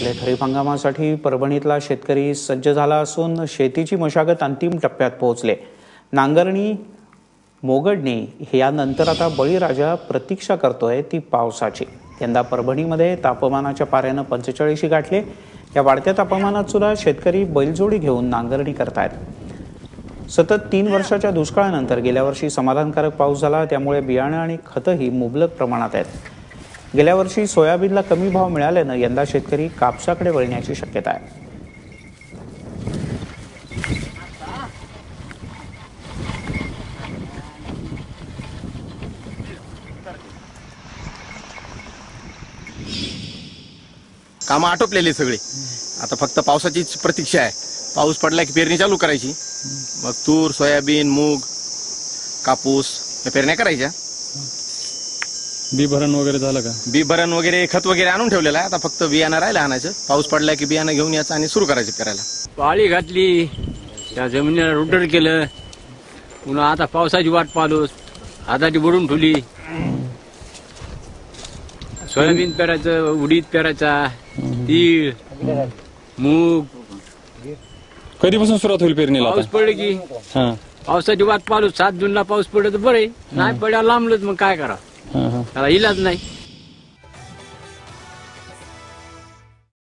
खरीप हंगामासाठी परभणीतला शेतकरी सज्ज झाला असून शेतीची मशागत अंतिम टप्प्यात पोहोचले। नांगरणी मोगडणी यानंतर आता बळीराजा प्रतीक्षा करतोय ती पावसाची। यंदा परभणीमध्ये तापमानाच्या पाऱ्यानं 45 गाठले। या वाढत्या तापमानात सुद्धा शेतकरी बैलजोडी घेऊन नांगरणी करतायत। सतत 3 वर्षाच्या दुष्काळानंतर गेल्या वर्षी समाधानकारक पाऊस झाला, त्यामुळे बियाणे आणि खतही मुबलक प्रमाणात आहेत। गेल्या वर्षी सोयाबीनला कमी भाव मिळाल्यानं यंदा शेतकरी कापसाकडे वळण्याची शक्यता आहे। कामं आटोपलेली सगळी, आता फक्त पावसाचीच प्रतीक्षा आहे। पाऊस पडला की पेरणी चालू करायची, मग तूर, सोयाबीन, मूग, कापूस या पेरण्या करायच्या। बी भरण वगैरे झालं का? बी भरण वगैरे खत वगैरे आणून ठेवलेलं आहे, आता फक्त बियाणं राहिलं आणायचं। पाऊस पडला की बियाणं घेऊन यायचं आणि सुरू करायचं पेरायला। पाळी घातली, त्या जमिनीला रोटर केलं, पुन्हा आता पावसाची वाट पाहतो, हाताची बुडून ठेवली। सोयाबीन पेरायचं, उडीद पेरायचा, तीळ, मूग। कधीपासून सुरुवात होईल पेरणीला? पाऊस पडले की पावसाची वाट पाहतो। 7 जूनला पाऊस पडलं तर बरे, नाही पडला लांबलंच, मग काय करा, त्याला इलाज नाही।